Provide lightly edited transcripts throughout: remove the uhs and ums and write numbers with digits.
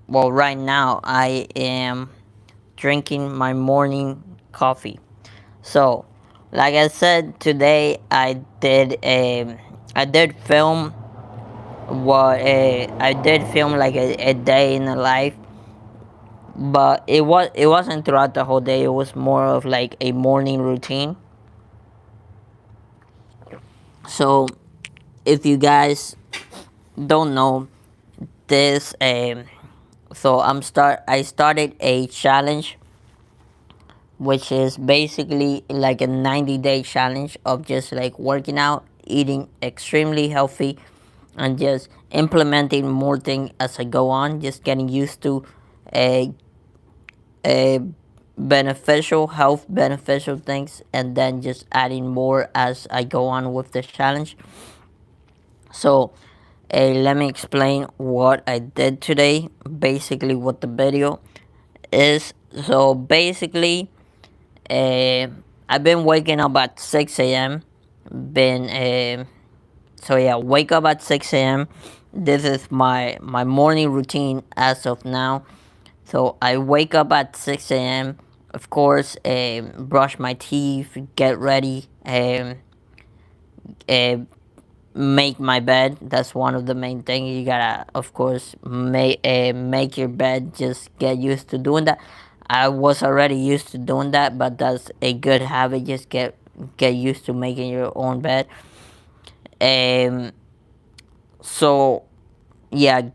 Well, right now I am drinking my morning coffee. So, like I said, today I did film I did film like a day in the life, but it wasn't throughout the whole day. It was more of like a morning routine. So, if you guys don't know this, I started a challenge, which is basically like a 90-day challenge of just like working out, eating extremely healthy, and just implementing more things as I go on, just getting used to a, a beneficial things, and then just adding more as I go on with the challenge. So, let me explain what I did today, basically what the video is. So basically, Uh, I've been waking up at 6 a.m. Been so yeah, wake up at 6 a.m. This is my morning routine as of now. So I wake up at 6 a.m. Of course, brush my teeth, get ready, uh, make my bed. That's one of the main things. You gotta, of course, make your bed. Just get used to doing that. I was already used to doing that, but that's a good habit. Just get used to making your own bed. Um. So yeah,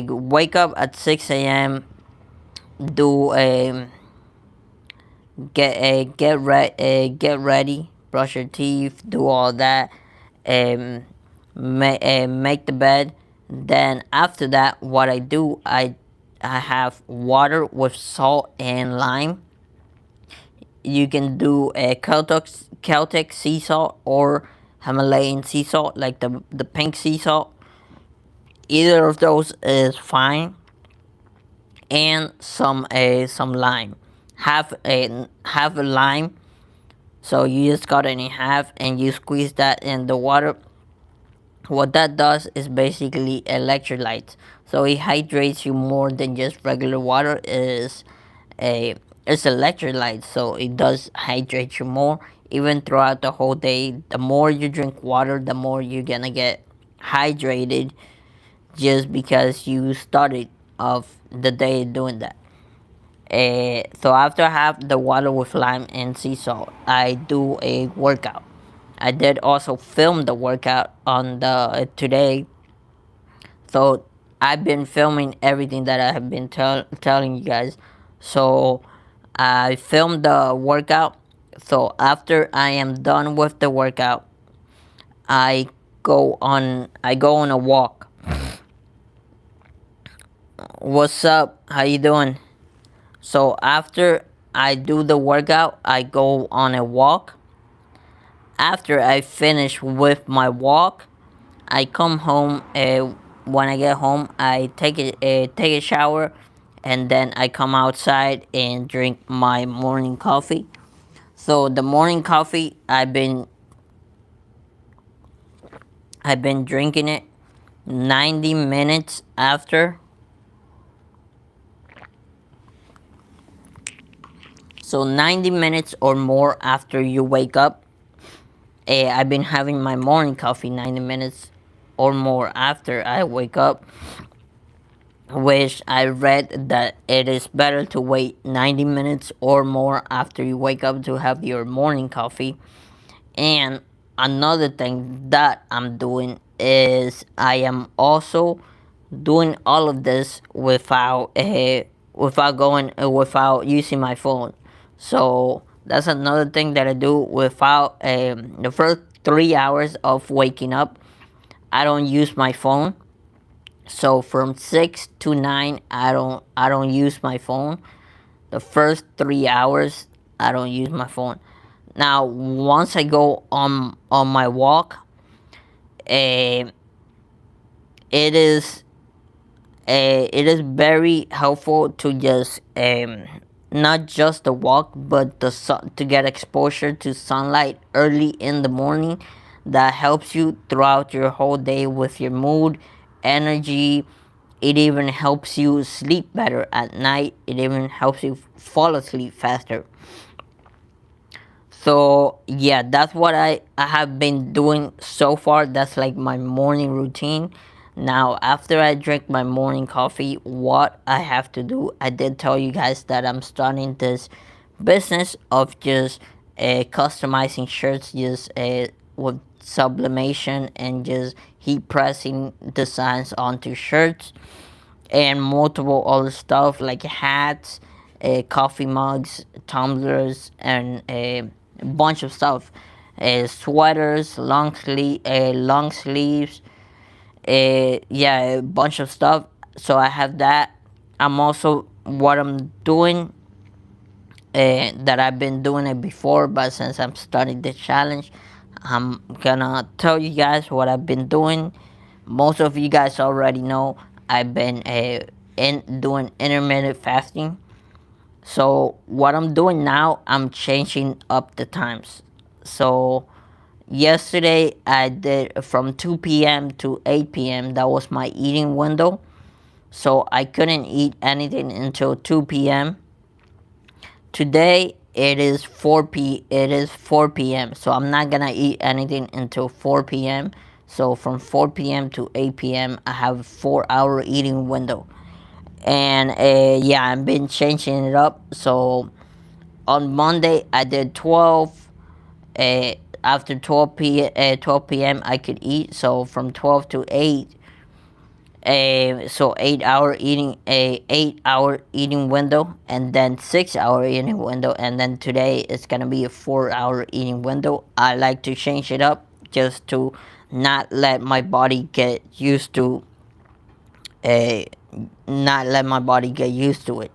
wake up at 6 a.m. Do get ready. Brush your teeth. Do all that. Um. Make the bed. Then after that, what I do, I have water with salt and lime. You can do a Celtic sea salt or Himalayan sea salt, like the pink sea salt. Either of those is fine, and some lime. Have a lime. So you just cut it in half and you squeeze that in the water. What that does is basically electrolytes. So it hydrates you more than just regular water. A it's electrolytes, so it does hydrate you more. Even throughout the whole day, the more you drink water, the more you're gonna get hydrated, just because you started of the day doing that. So after I have the water with lime and sea salt, I do a workout. I did also film the workout on the today. So I've been filming everything that I have been telling you guys. So I filmed the workout. So after I am done with the workout, I go on a walk. What's up? How you doing? So after I do the workout, I go on a walk. After I finish with my walk, I come home. When I get home, I take a shower, and then I come outside and drink my morning coffee. So the morning coffee, I've been drinking it 90 minutes after. So 90 minutes or more after you wake up. I've been having my morning coffee 90 minutes or more after I wake up, which I read that it is better to wait 90 minutes or more after you wake up to have your morning coffee. And another thing that I'm doing is I am also doing all of this without using my phone. So that's another thing that I do without the first 3 hours of waking up. I don't use my phone. So from 6 to 9, I don't use my phone. The first 3 hours, I don't use my phone. Now, once I go on my walk, uh, it is it is very helpful to just not just the walk, but to get exposure to sunlight early in the morning. That helps you throughout your whole day with your mood, energy, It even helps you sleep better at night. It even helps you fall asleep faster. So yeah, that's what I have been doing so far. That's like my morning routine. Now after I drink my morning coffee, what I have to do, I did tell you guys that I'm starting this business of just customizing shirts, just with sublimation and just heat pressing designs onto shirts, and multiple other stuff like hats, coffee mugs, tumblers, and a bunch of stuff. Sweaters, long sleeves, yeah, a bunch of stuff. So I have that. I'm also what I'm doing, that I've been doing it before, but since I'm starting this challenge, I'm gonna tell you guys what I've been doing. Most of you guys already know I've been doing intermittent fasting. So what I'm doing now, I'm changing up the times. So yesterday I did from 2 p.m. to 8 p.m. That was my eating window. So I couldn't eat anything until 2 p.m. Today it is 4 p.m. So I'm not gonna eat anything until 4 p.m. So from 4 p.m. to 8 p.m. I have a 4 hour eating window. And yeah, I've been changing it up. So on Monday I did 12. Uh, After 12 p.m. I could eat. So from 12 to 8, so 8 hour eating window, and then 6 hour eating window, and then today it's gonna be a 4 hour eating window. I like to change it up just to not let my body get used to a not let my body get used to it.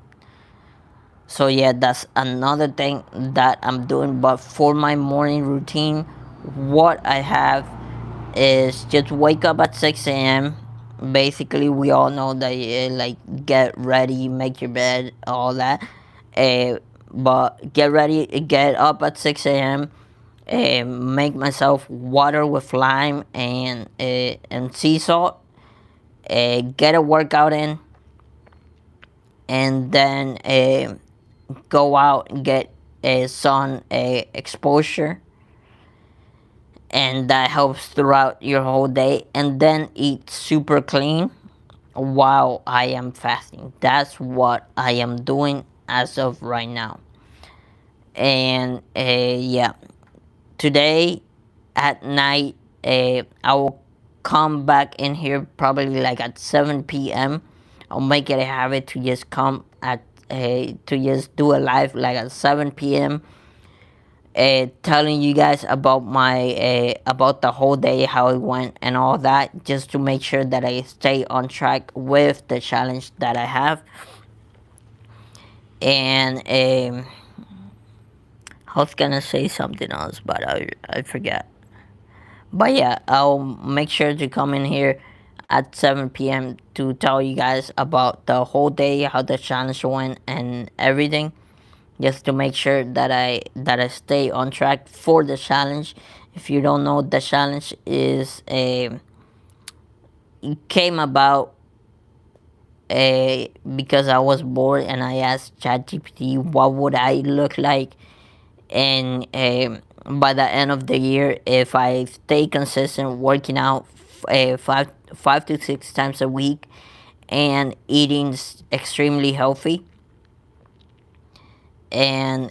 So yeah, that's another thing that I'm doing. But for my morning routine, what I have is just wake up at 6 a.m. Basically, we all know that, like, get ready, make your bed, all that. Uh, but get ready, get up at 6 a.m. Make myself water with lime and sea salt. Get a workout in, and then go out and get a sun exposure, and that helps throughout your whole day. And then eat super clean while I am fasting. That's what I am doing as of right now. And yeah, today at night, I will come back in here probably like at 7 p.m. I'll make it a habit to just come at to just do a live like at 7 p.m. Telling you guys about my about the whole day, how it went, and all that, just to make sure that I stay on track with the challenge that I have. And I was gonna say something else, but I forgot. But yeah, I'll make sure to come in here at 7 p.m. to tell you guys about the whole day, how the challenge went, and everything, just to make sure that I stay on track for the challenge. If you don't know, the challenge is a came about because I was bored and I asked ChatGPT what would I look like, and by the end of the year, if I stay consistent working out five to six times a week and eating extremely healthy. And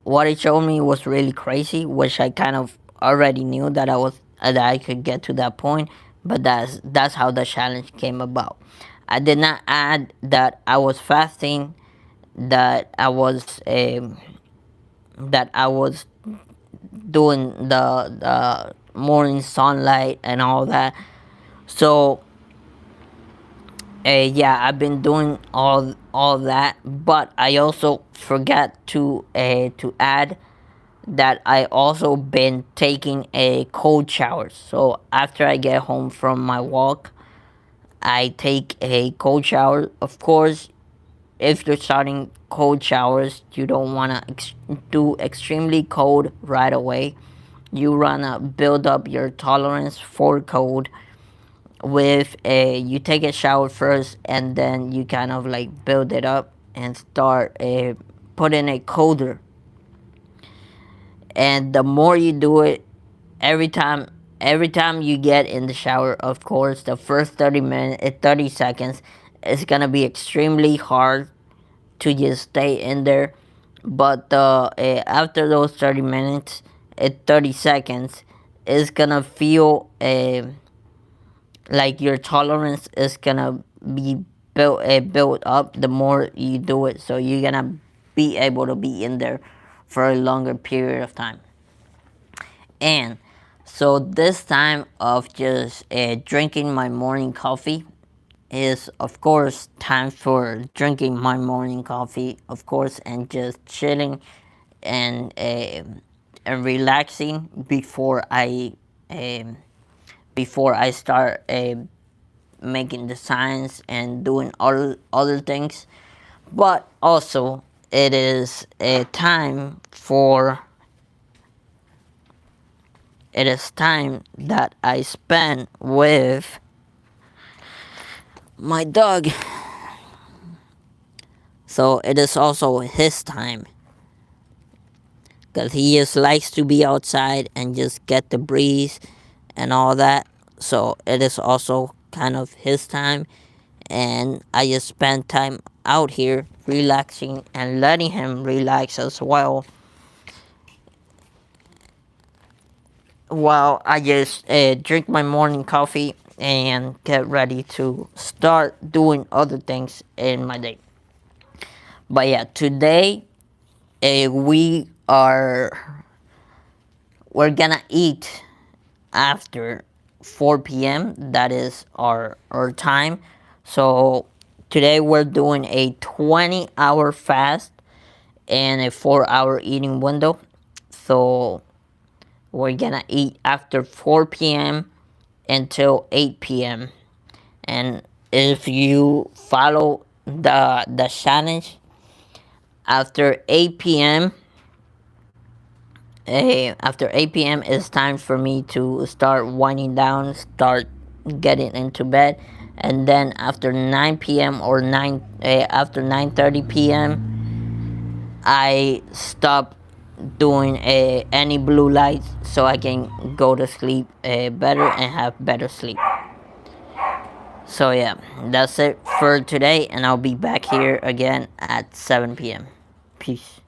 what it showed me was really crazy, which I kind of already knew that I could get to that point. But that's how the challenge came about. I did not add that I was fasting, that I was doing the morning sunlight and all that. So yeah, I've been doing all that, but I also forgot to add that I also been taking a cold shower. So after I get home from my walk, I take a cold shower. Of course, if you're starting cold showers, you don't want to do extremely cold right away. You wanna build up your tolerance for cold with a you take a shower first, and then you kind of like build it up and start put in a colder. And the more you do it, every time you get in the shower, of course, the first 30 seconds, it's gonna be extremely hard to just stay in there. But after those 30 minutes, 30 seconds, it's gonna feel like your tolerance is gonna be built up the more you do it. So you're gonna be able to be in there for a longer period of time. And so this time of just drinking my morning coffee is, of course, time for drinking my morning coffee, of course, and just chilling and relaxing before I start making designs and doing all other things. But also, it is a time for it is time that I spend with my dog. So it is also his time, because he just likes to be outside and just get the breeze and all that. So it is also kind of his time, and I just spend time out here relaxing and letting him relax as well, while I just drink my morning coffee and get ready to start doing other things in my day. But yeah, today we're gonna eat after 4 p.m. That is our time. So today we're doing a 20-hour fast and a 4-hour eating window. So we're gonna eat after 4 p.m. until 8 p.m. And if you follow the challenge, after 8 p.m. After 8 p.m. it's time for me to start winding down, start getting into bed, and then after 9 p.m. or after 9:30 p.m. I stop doing any blue lights so I can go to sleep better and have better sleep. So yeah, that's it for today, and I'll be back here again at 7 p.m. Peace.